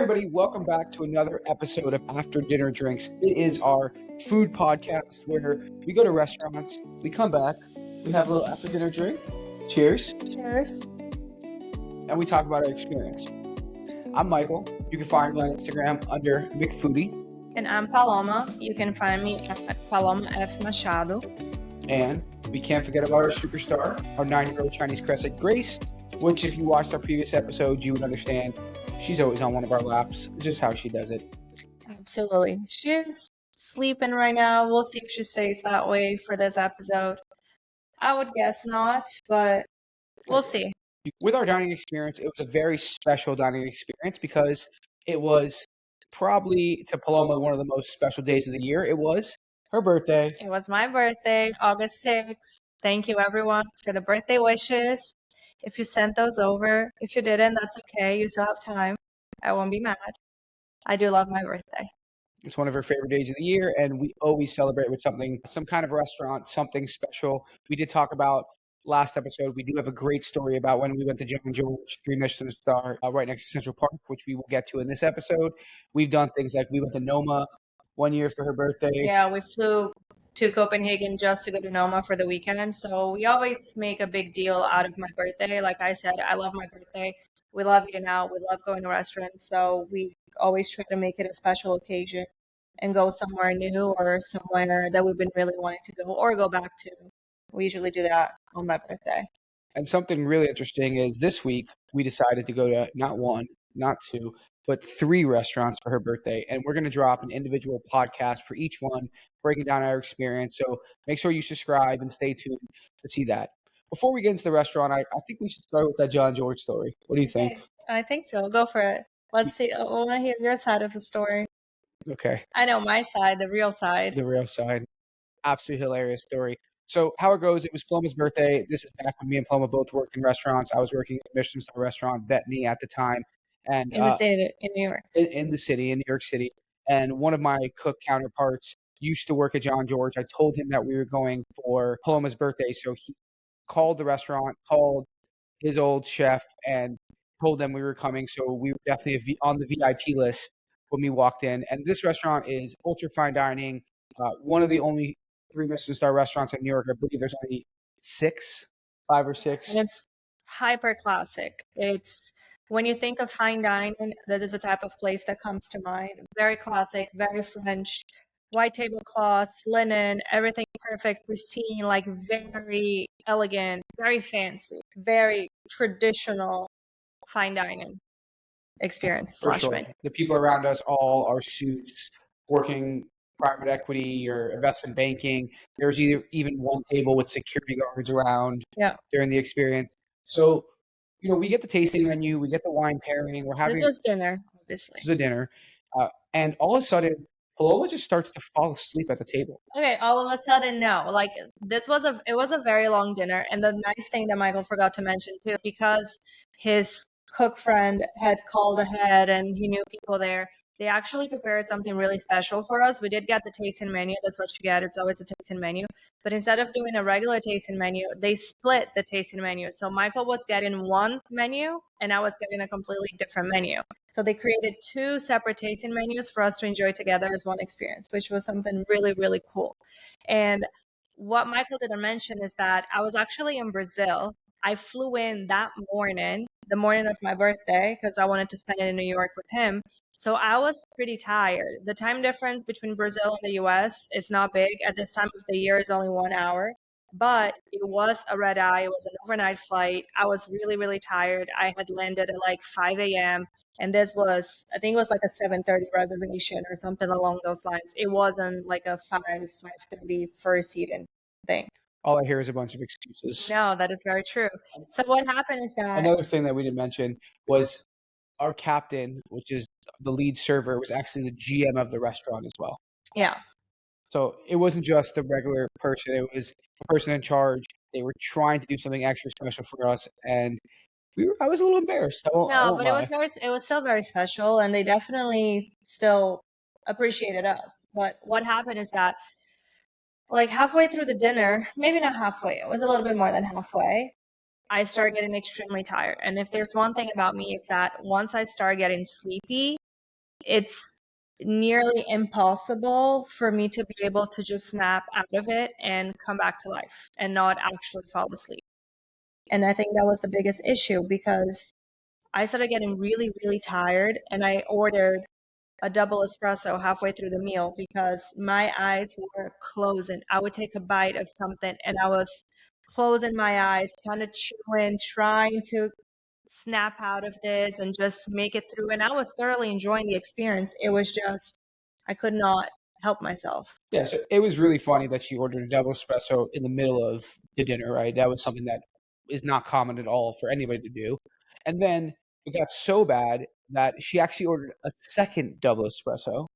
everybody, welcome back to another episode of After Dinner Drinks. It is our food podcast where we go to restaurants, we come back, we have a little after dinner drink, cheers, Cheers. and we talk about our experience. I'm Michael. You can find me on Instagram under McFoodie. And I'm Paloma. You can find me at Paloma F. Machado. And we can't forget about our superstar, our 9-year-old Chinese crescent, Grace, which if you watched our previous episodes, you would understand she's always on one of our laps. It's just how she does it. Absolutely. She's sleeping right now. We'll see if she stays that way for this episode. I would guess not, but we'll see. With our dining experience, it was a very special dining experience because it was probably, to Paloma, one of the most special days of the year. It was her birthday. It was my birthday, August 6th. Thank you, everyone, for the birthday wishes. If you sent those over, if you didn't, that's okay. You still have time. I won't be mad. I do love my birthday. It's one of her favorite days of the year, and we always celebrate with something, some kind of restaurant, something special. We did talk about last episode. We do have a great story about when we went to John George, 3 Michelin star, right next to Central Park, which we will get to in this episode. We've done things like we went to Noma one year for her birthday. Yeah, we flew to Copenhagen just to go to Noma for the weekend. So we always make a big deal out of my birthday. Like I said, I love my birthday. We love eating out. We love going to restaurants. So we always try to make it a special occasion and go somewhere new or somewhere that we've been really wanting to go or go back to. We usually do that on my birthday. And something really interesting is this week we decided to go to not 1, not 2, but 3 restaurants for her birthday. And we're going to drop an individual podcast for each one, breaking down our experience. So make sure you subscribe and stay tuned to see that. Before we get into the restaurant, I think we should start with that John George story. What do you think? Okay, I think so. Go for it. Let's see. I want to hear your side of the story. Okay. I know my side, the real side. The real side. Absolutely hilarious story. So how it goes, it was Paloma's birthday. This is back when me and Paloma both worked in restaurants. I was working at a Michelin star restaurant, Bettany at the time. And In the city, in New York. in the city, in New York City. And one of my cook counterparts used to work at John George. I told him that we were going for Paloma's birthday. So he called the restaurant, called his old chef, and told them we were coming. So we were definitely on the VIP list when we walked in. And this restaurant is ultra fine dining. One of the only 3 Michelin star restaurants in New York. I believe there's only 5 or 6. And it's hyper classic. It's when you think of fine dining, that is a type of place that comes to mind. Very classic, very French, white tablecloths, linen, everything perfect, pristine, like very elegant, very fancy, very traditional fine dining experience For slash sure. menu. The people around us all are suits, working private equity or investment banking. There's even one table with security guards around during the experience. So, we get the tasting menu, we get the wine pairing. We're having This was dinner, obviously. this is a dinner, and all of a sudden, Paloma just starts to fall asleep at the table. Okay, all of a sudden, no. Like it was a very long dinner, and the nice thing that Michael forgot to mention too, because his cook friend had called ahead and he knew people there. They actually prepared something really special for us. We did get the tasting menu. That's what you get. It's always a tasting menu. But instead of doing a regular tasting menu, they split the tasting menu. So Michael was getting one menu and I was getting a completely different menu. So they created 2 separate tasting menus for us to enjoy together as one experience, which was something really, really cool. And what Michael didn't mention is that I was actually in Brazil. I flew in that morning, the morning of my birthday, because I wanted to spend it in New York with him. So I was pretty tired. The time difference between Brazil and the US is not big. At this time of the year, it's only 1 hour. But it was a red eye. It was an overnight flight. I was really, really tired. I had landed at like 5 a.m. And this was, I think it was like a 7:30 reservation or something along those lines. It wasn't like a 5:30 first seating thing. All I hear is a bunch of excuses. No, that is very true. So what happened is that Another thing that we didn't mention was our captain, which is the lead server, was actually the GM of the restaurant as well. yeah, So it wasn't just the regular person; it was the person in charge. They were trying to do something extra special for us, and I was a little embarrassed. I won't but it lie. was still very special, and they definitely still appreciated us. But what happened is that like halfway through the dinner, maybe not halfway, it was a little bit more than halfway, I start getting extremely tired. And if there's one thing about me is that once I start getting sleepy, it's nearly impossible for me to be able to just snap out of it and come back to life and not actually fall asleep. And I think that was the biggest issue because I started getting really, really tired, and I ordered a double espresso halfway through the meal because my eyes were closing. I would take a bite of something and I was closing my eyes, kind of chewing, trying to snap out of this and just make it through. And I was thoroughly enjoying the experience. It was just, I could not help myself. Yeah, so it was really funny that she ordered a double espresso in the middle of the dinner, right? That was something that is not common at all for anybody to do. And then it got so bad that she actually ordered a second double espresso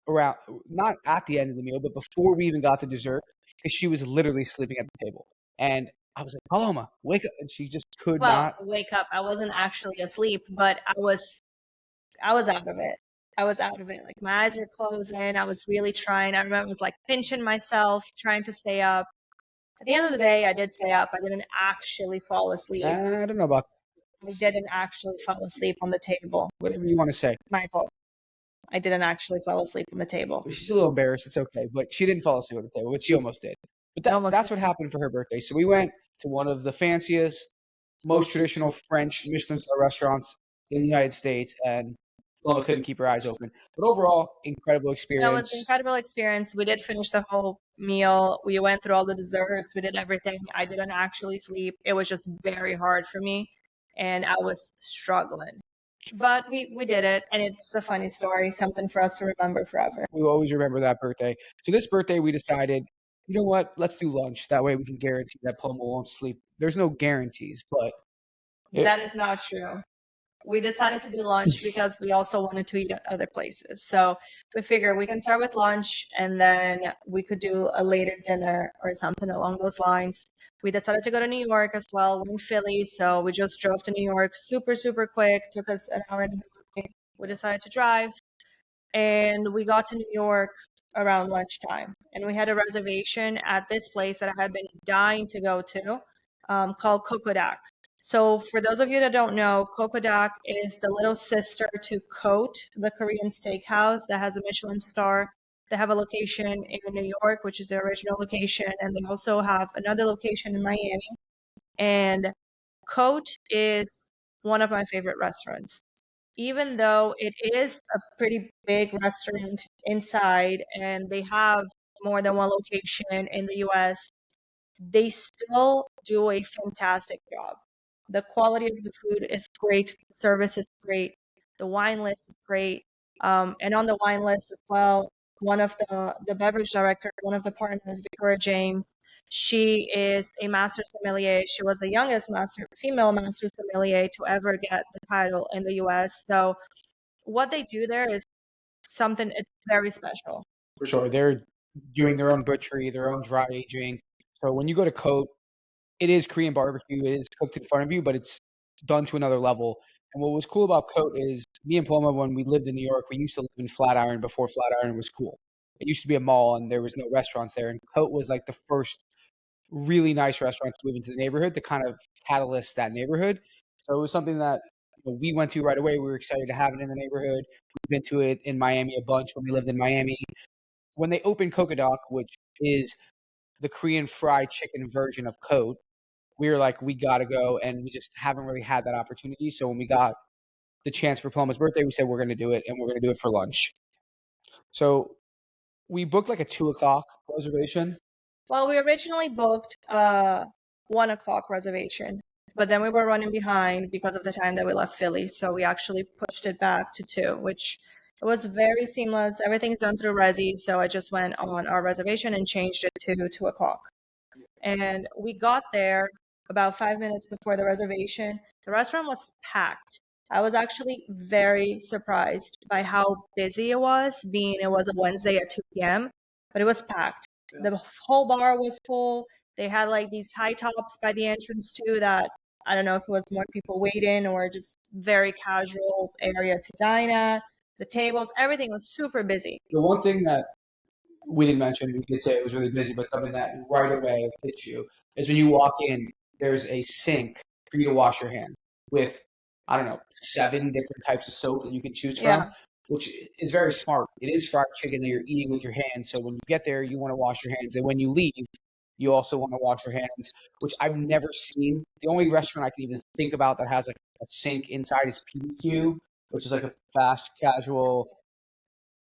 around not at the end of the meal, but before we even got to dessert, because she was literally sleeping at the table. And I was like, Paloma, wake up. And she just could Well, not. wake up. I wasn't actually asleep, but I was out of it. I was out of it. Like my eyes were closing. I was really trying. I remember I was like pinching myself, trying to stay up. At the end of the day, I did stay up. I didn't actually fall asleep. I don't know about I didn't actually fall asleep on the table, whatever you want to say. Michael. I didn't actually fall asleep on the table. She's a little embarrassed. It's okay, but she didn't fall asleep at the table, but she almost did. But that's what happened for her birthday. So we went to one of the fanciest, most traditional French Michelin star restaurants in the United States, and Lola couldn't keep her eyes open. But overall, incredible That was experience. an incredible experience. We did finish the whole meal. We went through all the desserts. We did everything. I didn't actually sleep. It was just very hard for me, and I was struggling. But we did it, and it's a funny story, something for us to remember forever. We will always remember that birthday. So this birthday, we decided, you know what? Let's do lunch. That way we can guarantee that Paloma won't sleep. There's no guarantees, but That is not true. We decided to do lunch because we also wanted to eat at other places. So we figured we can start with lunch and then we could do a later dinner or something along those lines. We decided to go to New York as well. We're in Philly, so we just drove to New York super, super quick. Took us an hour and a half. We decided to drive, and we got to New York around lunchtime. And we had a reservation at this place that I had been dying to go to, called Cocodaq. So for those of you that don't know, Cocodaq is the little sister to Cote, the Korean steakhouse that has a Michelin star. They have a location in New York, which is their original location, and they also have another location in Miami. And Cote is one of my favorite restaurants. Even though it is a pretty big restaurant inside and they have more than one location in the US, they still do a fantastic job. The quality of the food is great, the service is great, the wine list is great. And on the wine list as well, one of the beverage director, one of the partners, Victoria James, she is a master sommelier. She was the youngest female master sommelier to ever get the title in the US. So what they do there is something it's very special. for sure, they're doing their own butchery, their own dry aging. So when you go to Cote, it is Korean barbecue. It is cooked in front of you, but it's done to another level. And what was cool about Cote is me and Paloma, when we lived in New York, we used to live in Flatiron before Flatiron was cool. It used to be a mall and there was no restaurants there. And Cote was like the first really nice restaurant to move into the neighborhood to kind of catalyst that neighborhood. So it was something that we went to right away. We were excited to have it in the neighborhood. We've been to it in Miami a bunch when we lived in Miami. When they opened Cocodaq, which is the Korean fried chicken version of Cote, we were like, we got to go. And we just haven't really had that opportunity. So when we got the chance for Paloma's birthday, we said, we're going to do it. And we're going to do it for lunch. So we booked like a 2 o'clock reservation. Well, we originally booked a 1 o'clock reservation, but then we were running behind because of the time that we left Philly. So we actually pushed it back to 2, which it was very seamless. Everything's done through Resi. So I just went on our reservation and changed it to 2 o'clock. And we got there about 5 minutes before the reservation. The restaurant was packed. I was actually very surprised by how busy it was, being it was a Wednesday at 2 p.m., but it was packed. The whole bar was full. They had like these high tops by the entrance too that I don't know if it was more people waiting or just very casual area to dine at. The tables, everything was super busy. The one thing that we didn't mention, we did say it was really busy, but something that right away hits you is when you walk in, there's a sink for you to wash your hands with, I don't know, 7 different types of soap that you can choose from. Yeah. which is very smart. It is fried chicken that you're eating with your hands. So when you get there, you want to wash your hands. And when you leave, you also want to wash your hands, which I've never seen. The only restaurant I can even think about that has like a sink inside is PQ, which is like a fast casual.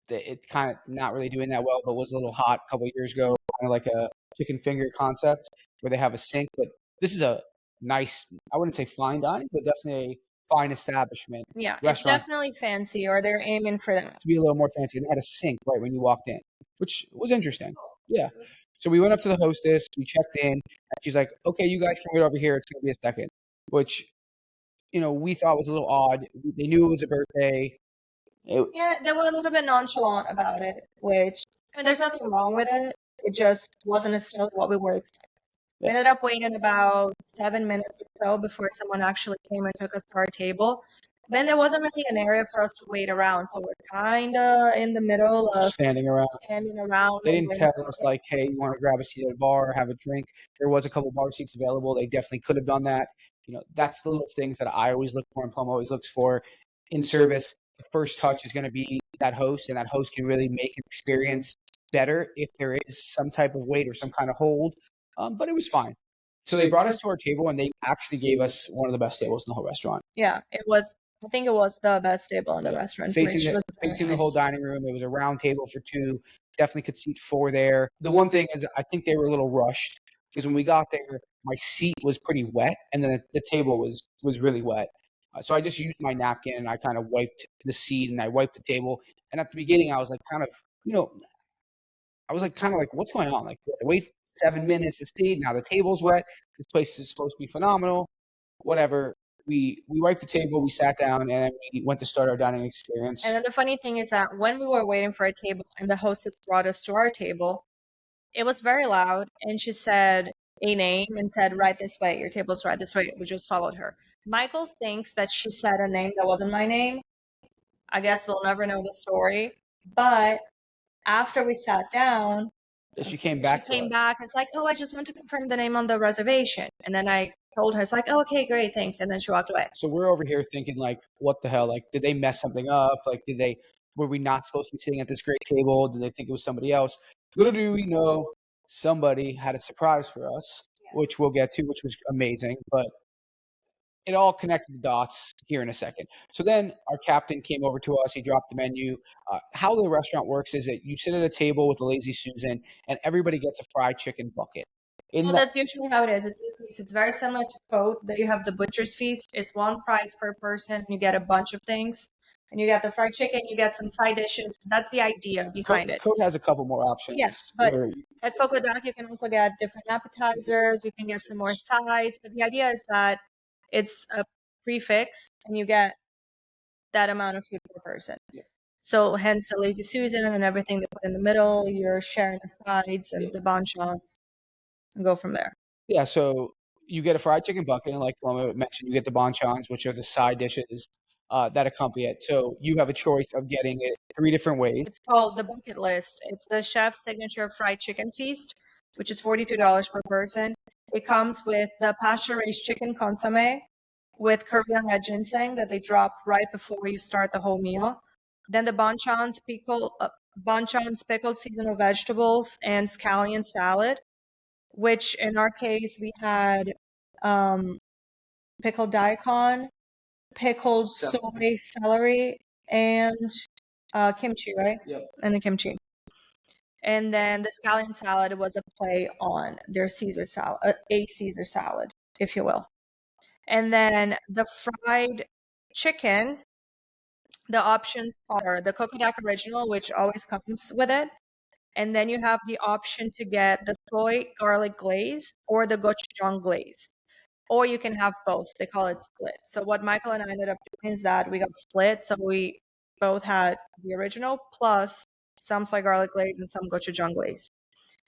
It kind of not really doing that well, but was a little hot a couple of years ago, kind of like a chicken finger concept where they have a sink. But this is a nice, I wouldn't say fine dining, but definitely a fine establishment Yeah, it's restaurant definitely fancy, or they're aiming for that. to be a little more fancy. And they had a sink right when you walked in, which was interesting. Yeah. So we went up to the hostess, we checked in, and she's like, "Okay, you guys can wait over here. It's going to be a second," which we thought was a little odd. They knew it was a birthday. Yeah, they were a little bit nonchalant about it, which, I mean, there's nothing wrong with it. It just wasn't necessarily what we were expecting. We ended up waiting about 7 minutes or so before someone actually came and took us to our table. Then there wasn't really an area for us to wait around, so we're kind of in the middle of standing around. They didn't tell us like, "Hey, you want to grab a seat at a bar or have a drink?" There was a couple bar seats available. They definitely could have done that. That's the little things that I always look for and Plum always looks for in service. The first touch is going to be that host, and that host can really make an experience better if there is some type of wait or some kind of hold. But it was fine. So they brought us to our table, and they actually gave us one of the best tables in the whole restaurant. Yeah, it was. I think it was the best table in the restaurant. Facing the whole dining room. It was a round table for two. Definitely could seat four there. The one thing is, I think they were a little rushed because when we got there, my seat was pretty wet, and then the table was really wet. So I just used my napkin and I kind of wiped the seat and I wiped the table. And at the beginning, I was like, what's going on? Like, I wait 7 minutes to seat. Now the table's wet. This place is supposed to be phenomenal. Whatever. We wiped the table, we sat down, and then we went to start our dining experience. And then the funny thing is that when we were waiting for a table and the hostess brought us to our table, it was very loud, and she said a name and said, "Right this way, your table's right this way." We just followed her. Michael thinks that she said a name that wasn't my name. I guess we'll never know the story. But after we sat down, she came back. It's like, "Oh, I just want to confirm the name on the reservation." And then I told her, it's like, "Oh, okay, great, thanks." And then she walked away. So we're over here thinking, like, what the hell? Like, did they mess something up? Like, were we not supposed to be sitting at this great table? Did they think it was somebody else? Little do we know, somebody had a surprise for us, which we'll get to, which was amazing. But it all connected the dots here in a second. So then our captain came over to us. He dropped the menu. How the restaurant works is that you sit at a table with the Lazy Susan, and everybody gets a fried chicken bucket. That's usually how it is. It's very similar to Cote, that you have the butcher's feast. It's one price per person. You get a bunch of things. And you get the fried chicken, you get some side dishes. That's the idea behind it. Cote has a couple more options. Yes, but at Cocodaq, you can also get different appetizers. You can get some more sides. But the idea is that it's a prefix, and you get that amount of food per person. Yeah. So hence the Lazy Susan and everything they put in the middle. You're sharing the sides and the bonchons, and go from there. Yeah, so you get a fried chicken bucket, and like Paloma mentioned, you get the bonchons, which are the side dishes that accompany it. So you have a choice of getting it 3 different ways. It's called the bucket list. It's the chef's signature fried chicken feast, which is $42 per person. It comes with the pasture-raised chicken consomme with Korean red ginseng that they drop right before you start the whole meal. Then the bonchons, pickled seasonal vegetables, and scallion salad, which in our case we had pickled daikon, pickled soy celery, and kimchi, right? Yep. And the kimchi. And then the scallion salad was a play on their Caesar salad, a Caesar salad, if you will. And then the fried chicken, the options are the Cocodaq original, which always comes with it. And then you have the option to get the soy garlic glaze or the gochujang glaze. Or you can have both. They call it split. So what Michael and I ended up doing is that we got split. So we both had the original plus some soy garlic glaze and some gochujang glaze.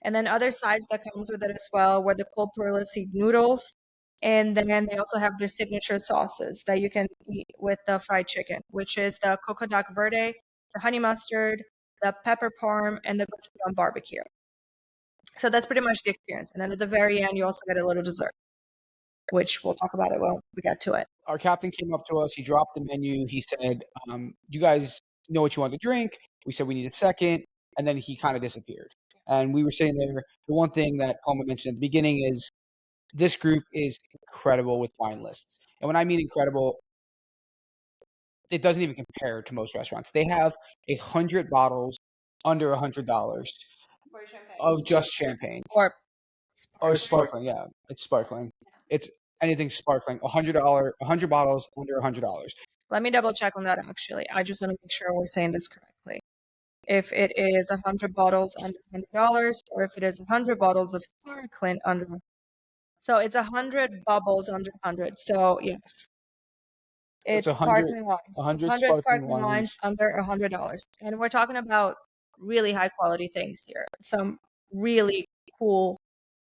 And then other sides that comes with it as well were the cold perilla seed noodles. And then they also have their signature sauces that you can eat with the fried chicken, which is the Cocodaq verde, the honey mustard, the pepper parm, and the gochujang barbecue. So that's pretty much the experience. And then at the very end, you also get a little dessert, which we'll talk about it when we get to it. Our captain came up to us. He dropped the menu. He said, you guys know what you want to drink. We said we need a second, and then he kind of disappeared. And we were sitting there. The one thing that Paloma mentioned at the beginning is this group is incredible with wine lists. And when I mean incredible, it doesn't even compare to most restaurants. They have 100 bottles under $100 of just champagne Or or sparkling. Yeah, it's sparkling. It's anything sparkling. $100 bottles under $100. let me double check on that actually. I just want to make sure we're saying this correctly. If it is 100 bottles under $100, or if it is 100 bottles of sparkling under. So it's 100 bubbles under 100. So yes, It's it's sparkling wines. 100 100 sparkling sparkling wines. wines under $100. And we're talking about really high quality things here. Some really cool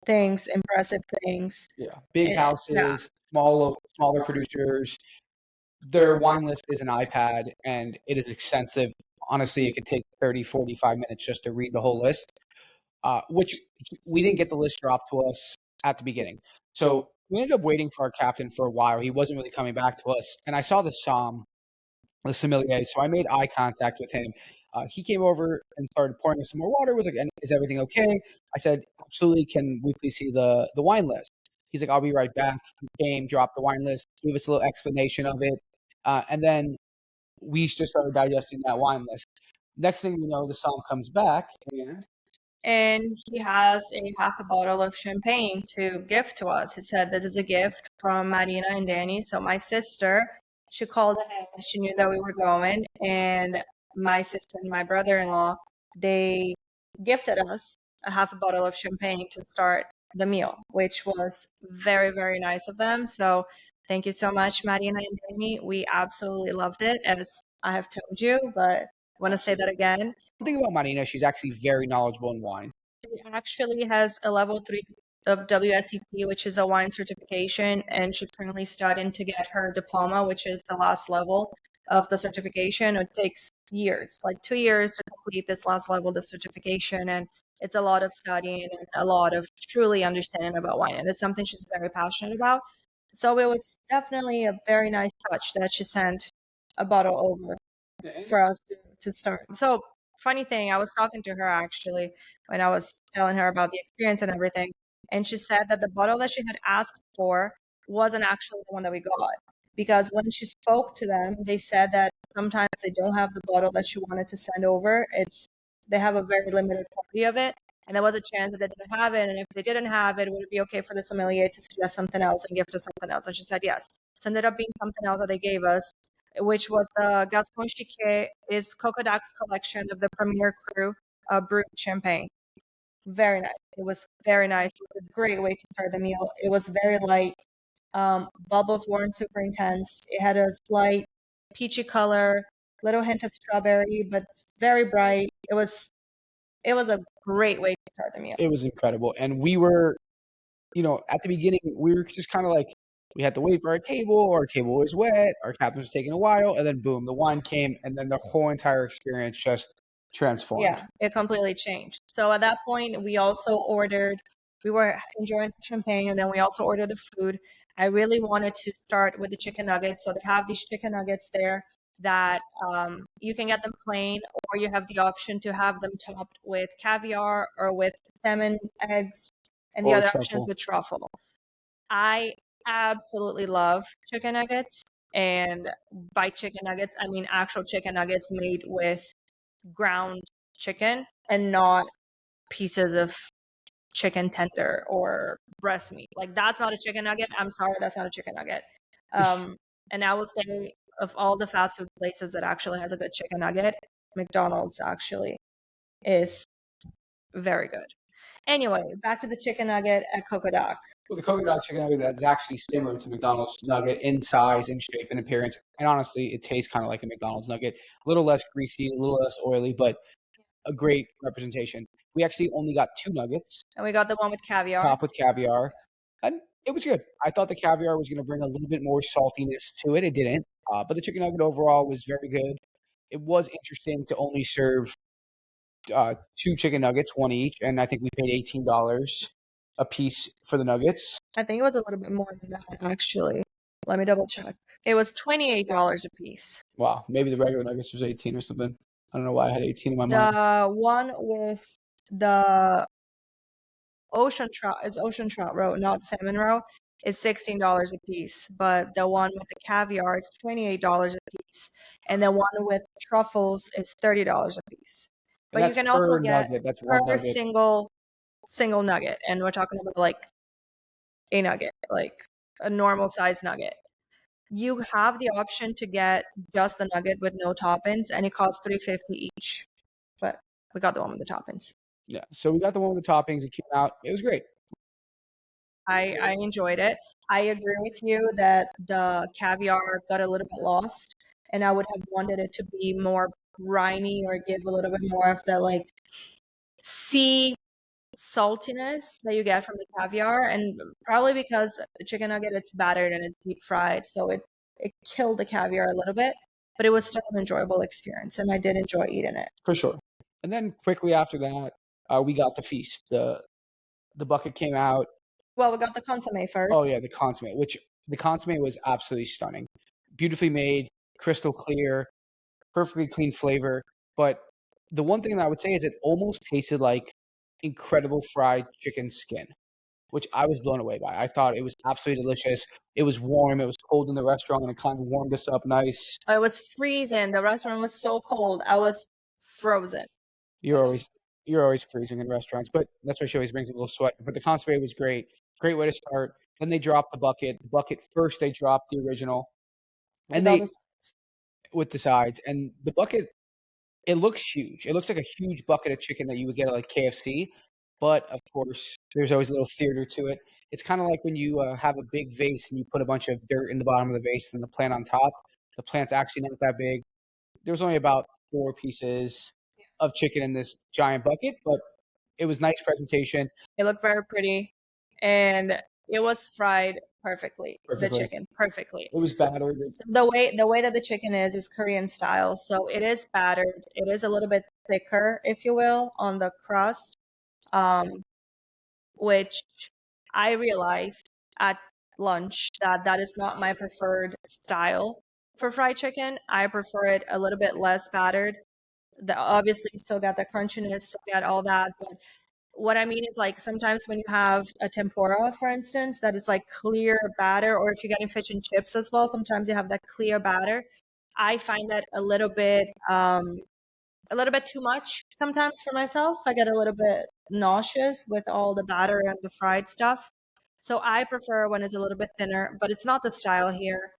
things, impressive things. Yeah, big Yeah. houses, smaller producers. Their wine list is an iPad, and it is extensive. Honestly, it could take 30, 45 minutes just to read the whole list, which we didn't get the list dropped to us at the beginning. So we ended up waiting for our captain for a while. He wasn't really coming back to us. And I saw the sommelier, so I made eye contact with him. He came over and started pouring us some more water. Was like, "Is everything okay?" I said, "Absolutely. Can we please see the wine list?" He's like, "I'll be right back." He came, dropped the wine list, gave us a little explanation of it, and then we just started digesting that wine list. Next thing we know, the song comes back, and he has a half a bottle of champagne to gift to us. He said, "This is a gift from Marina and Danny." So my sister, she called ahead. She knew that we were going, and my sister and my brother-in-law, they gifted us a half a bottle of champagne to start the meal, which was very, very nice of them. So thank you so much, Marina and Danny. We absolutely loved it, as I have told you, but I want to say that again. One thing about Marina, she's actually very knowledgeable in wine. She actually has a level 3 of WSET, which is a wine certification, and she's currently studying to get her diploma, which is the last level of the certification. It takes years, like 2 years to complete this last level of certification, and it's a lot of studying and a lot of truly understanding about wine, and it's something she's very passionate about. So it was definitely a very nice touch that she sent a bottle over for us to start. So funny thing, I was talking to her actually when I was telling her about the experience and everything, and she said that the bottle that she had asked for wasn't actually the one that we got, because when she spoke to them, they said that sometimes they don't have the bottle that she wanted to send over. They have a very limited quantity of it, and there was a chance that they didn't have it. And if they didn't have it, would it be okay for the sommelier to suggest something else and gift us something else? And she said yes. So it ended up being something else that they gave us, which was the Gaston Chiquet, is Cocodaq's collection of the Premier Cru brut champagne. Very nice. It was very nice. It was a great way to start the meal. It was very light. Bubbles weren't super intense. It had a slight peachy color, little hint of strawberry, but very bright. It was a great way to start the meal. It was incredible. And we were, at the beginning, we were just kind of like, we had to wait for our table. Our table was wet. Our captain was taking a while. And then, boom, the wine came. And then the whole entire experience just transformed. Yeah, it completely changed. So at that point, we were enjoying the champagne, and then we also ordered the food. I really wanted to start with the chicken nuggets. So they have these chicken nuggets there that you can get them plain, or you have the option to have them topped with caviar or with salmon eggs, and the Or other truffle. option is with truffle. I absolutely love chicken nuggets, and by chicken nuggets, I mean actual chicken nuggets made with ground chicken and not pieces of chicken tender or breast meat. Like, that's not a chicken nugget. I'm sorry, that's not a chicken nugget. And I will say, of all the fast food places that actually has a good chicken nugget, McDonald's actually is very good. Anyway, back to the chicken nugget at Cocodaq. Well, the Cocodaq chicken nugget is actually similar to McDonald's nugget in size and shape and appearance. And honestly, it tastes kind of like a McDonald's nugget. A little less greasy, a little less oily, but a great representation. We actually only got 2 nuggets. And we got the one with caviar. Topped with caviar. And it was good. I thought the caviar was going to bring a little bit more saltiness to it. It didn't. But the chicken nugget overall was very good. It was interesting to only serve 2 chicken nuggets, one each, and I think we paid $18 a piece for the nuggets. I think it was a little bit more than that, actually. Let me double check. It was $28 a piece. Wow, maybe the regular nuggets was 18 or something. I don't know why I had 18 in my mind. The one with the ocean trout roe, not salmon roe, is $16 a piece. But the one with the caviar is $28 a piece, and the one with truffles is $30 a piece. And But you that's can per also get nugget. That's per one nugget. single nugget, and we're talking about like a nugget, like a normal size nugget. You have the option to get just the nugget with no toppings, and it costs $3.50 each. But we got the one with the toppings. Yeah. So we got the one with the toppings. It came out. It was great. I enjoyed it. I agree with you that the caviar got a little bit lost, and I would have wanted it to be more briny or give a little bit more of the like sea saltiness that you get from the caviar, and probably because the chicken nugget, it's battered and it's deep fried, so it killed the caviar a little bit, but it was still an enjoyable experience, and I did enjoy eating it. For sure. And then quickly after that, we got the feast. The bucket came out. Well, we got the consomme first. Oh yeah, the consomme, which the consomme was absolutely stunning. Beautifully made, crystal clear, perfectly clean flavor. But the one thing that I would say is it almost tasted like incredible fried chicken skin, which I was blown away by. I thought it was absolutely delicious. It was warm. It was cold in the restaurant, and it kind of warmed us up nice. I was freezing. The restaurant was so cold. I was frozen. You're always freezing in restaurants, but that's why she always brings a little sweat. But the consomme was great. Great way to start. Then they dropped the bucket. The bucket first, they dropped the original, and they with the sides. And the bucket, it looks huge. It looks like a huge bucket of chicken that you would get at like KFC. But of course, there's always a little theater to it. It's kind of like when you have a big vase and you put a bunch of dirt in the bottom of the vase and the plant on top. The plant's actually not that big. There's only about 4 pieces of chicken in this giant bucket, but it was nice presentation. It looked very pretty, and it was fried perfectly. The Perfectly. chicken perfectly. It was battered. The way that the chicken is Korean style, so it is battered. It is a little bit thicker, if you will, on the crust, which I realized at lunch that that is not my preferred style for fried chicken. I prefer it a little bit less battered. Obviously still got the crunchiness, still got all that, but what I mean is like sometimes when you have a tempura, for instance, that is like clear batter, or if you're getting fish and chips as well, sometimes you have that clear batter. I find that a little bit too much sometimes for myself. I get a little bit nauseous with all the batter and the fried stuff. So I prefer when it's a little bit thinner, but it's not the style here.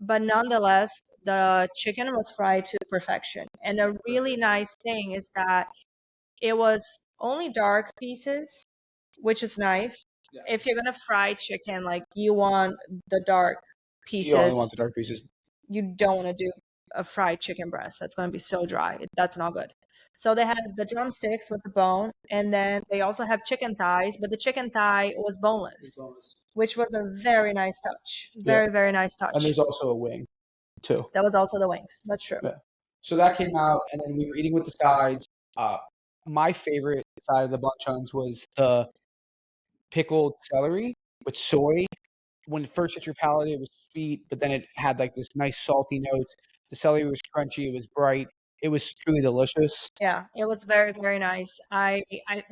But nonetheless, the chicken was fried to perfection. And a really nice thing is that it was only dark pieces, which is nice. Yeah. If you're gonna fry chicken, like you want the dark pieces. You only want the dark pieces. You don't want to do a fried chicken breast. That's gonna be so dry. That's not good. So they had the drumsticks with the bone, and then they also have chicken thighs, but the chicken thigh was boneless, which was a very nice touch. Very nice touch. And there's also a wing, too. That was also the wings. That's true. Yeah. So that came out, and then we were eating with the sides. My favorite side of the bunchons was the pickled celery with soy. When it first hit your palate, it was sweet, but then it had like this nice salty notes. The celery was crunchy. It was bright. It was truly delicious. Yeah, it was very nice. I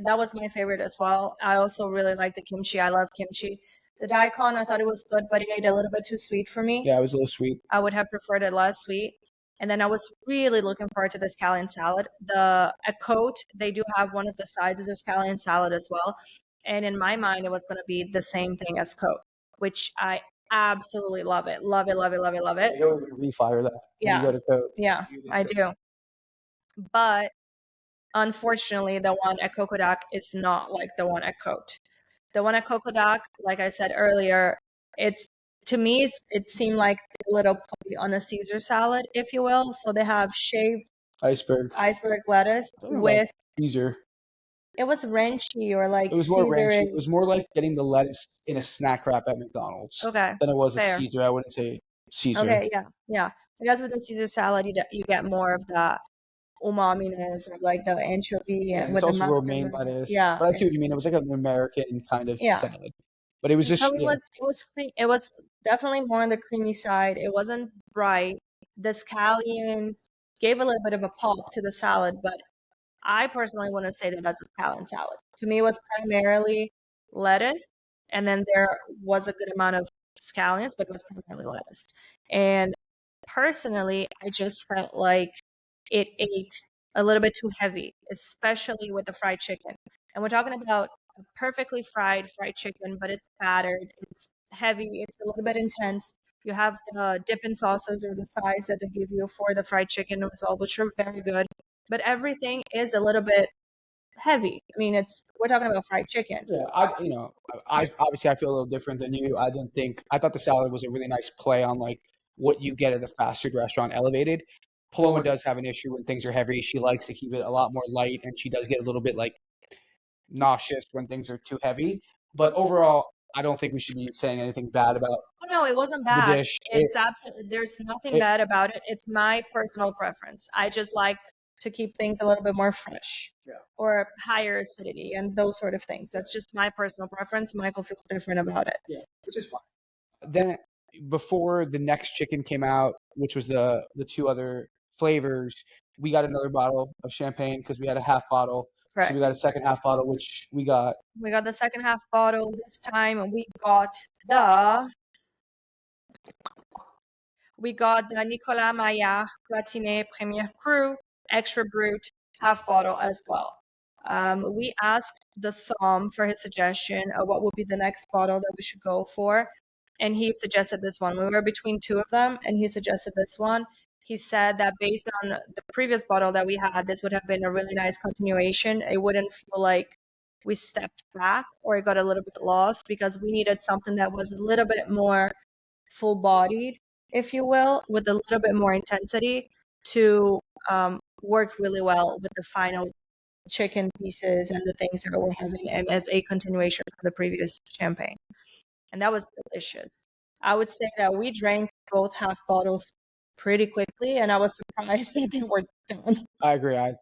that was my favorite as well. I also really like the kimchi. I love kimchi. The daikon, I thought it was good, but it ate a little bit too sweet for me. Yeah, it was a little sweet. I would have preferred it less sweet. And then I was really looking forward to the scallion salad. At Cote, they do have one of the sides of the scallion salad as well. And in my mind, it was going to be the same thing as Cote, which I absolutely love it. Love it. You refire that. Yeah. You go to Cote. Yeah, I do. But unfortunately, the one at Cocodaq is not like the one at Cote. The one at Cocodaq, like I said earlier, to me, it seemed like a little play on a Caesar salad, if you will. So they have shaved iceberg lettuce with Caesar. It was ranchy or like it was more Caesar. ranchy. It was more like getting the lettuce in a snack wrap at McDonald's. Okay. Than it was Fair. a Caesar. I wouldn't say Caesar. Okay, yeah. Because with the Caesar salad, you get more of the umami-ness or like the anchovy Yeah, with it's the also mustard. romaine lettuce. Yeah. But I see what you mean. It was like an American kind of salad. But it was just, So it was definitely more on the creamy side. It wasn't bright. The scallions gave a little bit of a pop to the salad, but I personally want to say that that's a scallion salad. To me, it was primarily lettuce, and then there was a good amount of scallions, but it was primarily lettuce. And personally, I just felt like it ate a little bit too heavy, especially with the fried chicken. And we're talking about a perfectly fried chicken, but it's battered, it's heavy, it's a little bit intense. You have the dipping sauces or the sides that they give you for the fried chicken as well, which are very good. But everything is a little bit heavy. I mean, it's we're talking about fried chicken. yeah. I obviously I feel a little different than you. I thought the salad was a really nice play on like what you get at a fast food restaurant elevated. Paloma does have an issue when things are heavy. She likes to keep it a lot more light, and she does get a little bit like nauseous when things are too heavy. But overall, I don't think we should be saying anything bad about Oh no, it wasn't the bad. dish. It's absolutely there's nothing It bad about it. It's my personal preference. I just like to keep things a little bit more fresh Yeah. or higher acidity and those sort of things. That's just my personal preference. Michael feels different about it. Yeah, which is fine. Then before the next chicken came out, which was the two other flavors, we got another bottle of champagne because we had a half bottle. So we Correct. got a second half bottle, which We got the second half bottle this time, and we got the Nicolas Maillard Gratiné Premier Cru Extra Brut half bottle as well. We asked the Somm for his suggestion of what would be the next bottle that we should go for, and he suggested this one. We were between two of them, and he suggested this one. He said that based on the previous bottle that we had, this would have been a really nice continuation. It wouldn't feel like we stepped back or it got a little bit lost because we needed something that was a little bit more full bodied, if you will, with a little bit more intensity to work really well with the final chicken pieces and the things that we're having, and as a continuation of the previous champagne. And that was delicious. I would say that we drank both half bottles pretty quickly, and I was surprised that they were done. I agree. I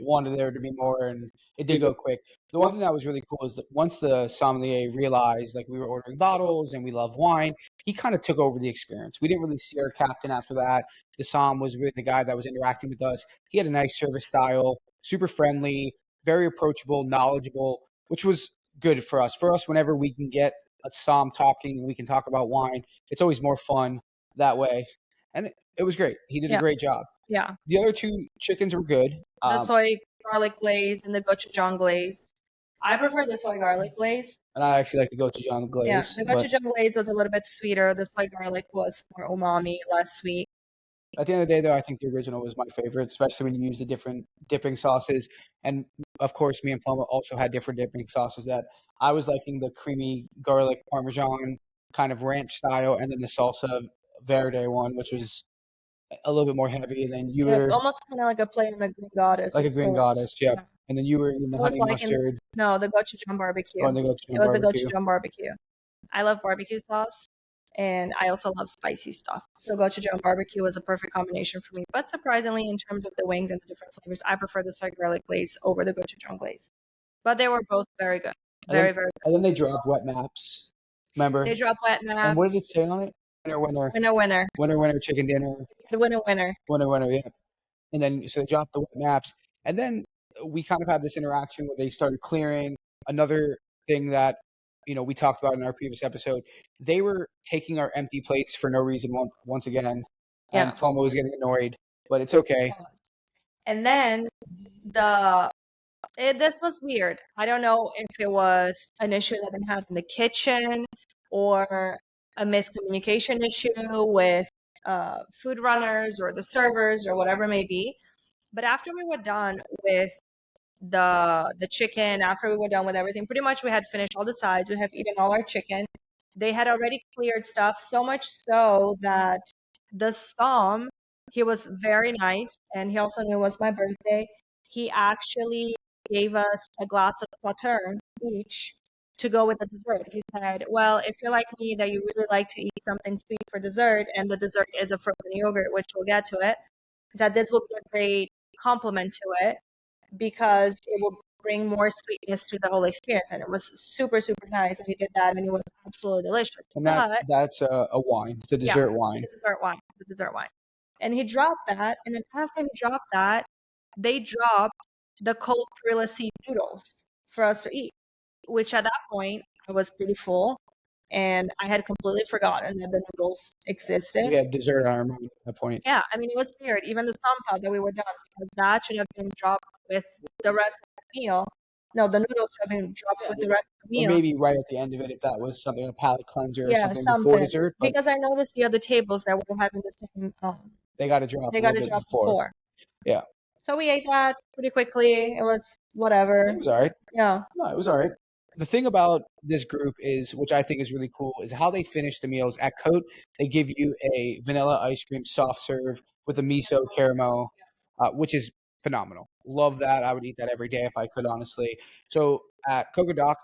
wanted there to be more, and it did go quick. The one thing that was really cool is that once the sommelier realized like we were ordering bottles and we love wine, he kind of took over the experience. We didn't really see our captain after that. The somm was really the guy that was interacting with us. He had a nice service style, super friendly, very approachable, knowledgeable, which was good for us. For us, whenever we can get a somm talking and we can talk about wine, it's always more fun that way. And it was great. He did a Yeah, great job. yeah. The other two chickens were good. The soy garlic glaze and the gochujang glaze. I prefer the soy garlic glaze. And I actually like to go to John Yeah, Glaze. the But gochujang glaze was a little bit sweeter. The soy garlic was more umami, less sweet. at the end of the day, though, I think the original was my favorite, especially when you use the different dipping sauces. And of course, me and Paloma also had different dipping sauces that I was liking the creamy garlic parmesan kind of ranch style, and then the salsa verde one, which was a little bit more heavy. And then you Yeah, were almost kind of like a play on the green goddess like a of green sorts. goddess, yeah. Yeah. And then you were in the It was honey like in mustard no, the gochujang barbecue. or the It gochujang was the barbecue. gochujang barbecue. I love barbecue sauce, and I also love spicy stuff. So gochujang barbecue was a perfect combination for me. But surprisingly, in terms of the wings and the different flavors, I prefer the soy garlic glaze over the gochujang glaze. But they were both very good, very very good. And then they dropped wet maps. Remember? They drop wet And what did maps. it say on it? Winner, winner, Winner, winner, winner, winner, chicken dinner, winner, winner. winner, winner, yeah. And then so they dropped the wet maps, and then we kind of had this interaction where they started clearing. Another thing that we talked about in our previous episode, they were taking our empty plates for no reason once again, Yeah. and Tomo was getting annoyed, but it's okay. And then this was weird. I don't know if it was an issue that they had in the kitchen or a miscommunication issue with food runners or the servers or whatever it may be. But after we were done with the chicken, after we were done with everything, pretty much we had finished all the sides. We have eaten all our chicken. They had already cleared stuff, so much so that the Somm, he was very nice, and he also knew it was my birthday. He actually gave us a glass of Sauterne each to go with the dessert. He said, well, if you're like me, that you really like to eat something sweet for dessert, and the dessert is a frozen yogurt, which we'll get to it, he said this will be a great complement to it because it will bring more sweetness to the whole experience. And it was super, super nice. And he did that, and it was absolutely delicious. And But that's a wine. It's a dessert wine. it's a dessert wine. It's a dessert wine. And he dropped that, and then after he dropped that, they dropped the cold seed noodles for us to eat, which at that point I was pretty full, and I had completely forgotten that the noodles existed. We had dessert on our mind at that point. Yeah, I mean, it was weird. Even the Sam thought that we were done, because that should have been dropped with the rest of the meal. No, the noodles should have been dropped with the rest of the Or meal. maybe right at the end of it, if that was something, a palate cleanser or Yeah, something before dessert. But Because I noticed the other tables that were having the same, they got to drop they a got little it bit dropped before. before. Yeah. So we ate that pretty quickly. It was whatever. It was all right. Yeah. No, it was all right. The thing about this group is, which I think is really cool, is how they finish the meals. At Cote, they give you a vanilla ice cream soft serve with a miso caramel, which is phenomenal. Love that. I would eat that every day if I could, honestly. So at Cocodaq,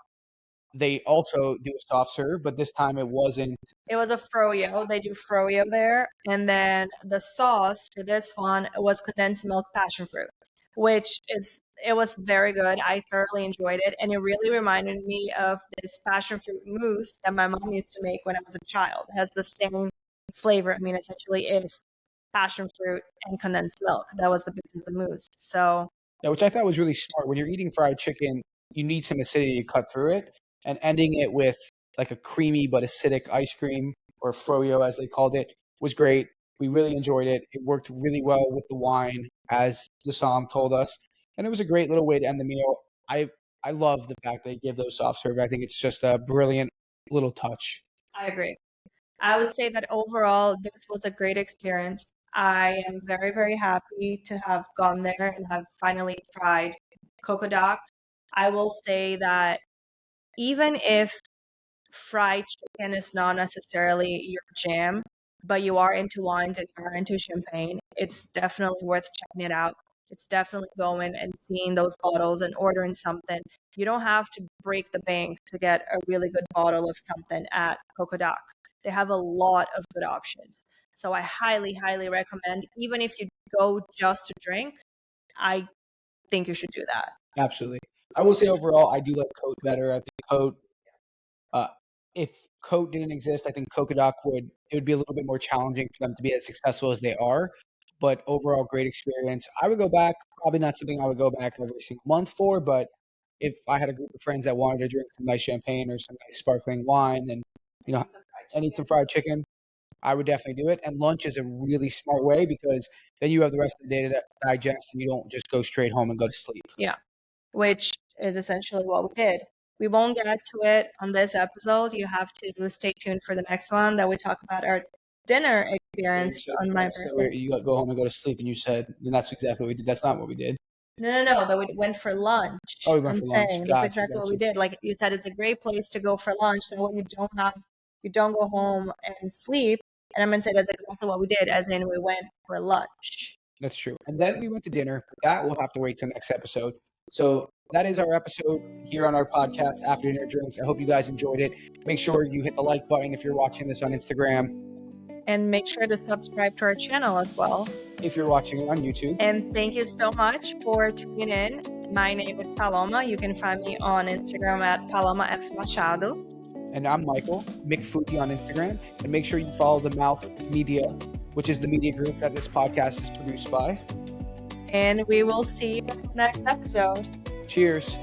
they also do a soft serve, but this time it wasn't. It was a froyo. They do froyo there. And then the sauce for this one was condensed milk passion fruit, which it was very good. I thoroughly enjoyed it. And it really reminded me of this passion fruit mousse that my mom used to make when I was a child. It has the same flavor. I mean, essentially is passion fruit and condensed milk. That was the base of the mousse. So Yeah, which I thought was really smart. When you're eating fried chicken, you need some acidity to cut through it, and ending it with like a creamy but acidic ice cream, or froyo as they called it, was great. We really enjoyed it. It worked really well with the wine, as the song told us, and it was a great little way to end the meal. I love the fact they give those soft serve. I think it's just a brilliant little touch. I agree. I would say that overall, this was a great experience. I am very, very happy to have gone there and have finally tried Cocodaq. I will say that even if fried chicken is not necessarily your jam, but you are into wines and you are into champagne, it's definitely worth checking it out. It's definitely going and seeing those bottles and ordering something. You don't have to break the bank to get a really good bottle of something at Cocodaq. They have a lot of good options. So I highly, highly recommend, even if you go just to drink, I think you should do that. Absolutely. I will say overall, I do like Cote better. I think Cote, if Cote didn't exist, I think Cocodaq would be a little bit more challenging for them to be as successful as they are. But overall, great experience. I would go back. Probably not something I would go back every single month for, but if I had a group of friends that wanted to drink some nice champagne or some nice sparkling wine, and eat some fried chicken, I would definitely do it. And lunch is a really smart way, because then you have the rest of the day to digest, and you don't just go straight home and go to sleep. Yeah, which is essentially what we did. We won't get to it on this episode. You have to stay tuned for the next one that we talk about our dinner experience on my birthday. You go home and go to sleep, and you said, and that's exactly what we did. That's not what we did. No, that we went for lunch. Oh, we went for lunch. That's Gotcha, exactly what gotcha. we did. Like you said, it's a great place to go for lunch. So when you don't go home and sleep. And I'm gonna say that's exactly what we did, as in we went for lunch. That's true. And then we went to dinner. That will have to wait till next episode. So that is our episode here on our podcast, After Dinner Drinks. I hope you guys enjoyed it. Make sure you hit the like button if you're watching this on Instagram. And make sure to subscribe to our channel as well, if you're watching it on YouTube. And thank you so much for tuning in. My name is Paloma. You can find me on Instagram at Paloma F. Machado. And I'm Michael, McFuji on Instagram. And make sure you follow the Mouth Media, which is the media group that this podcast is produced by. And we will see you next episode. Cheers.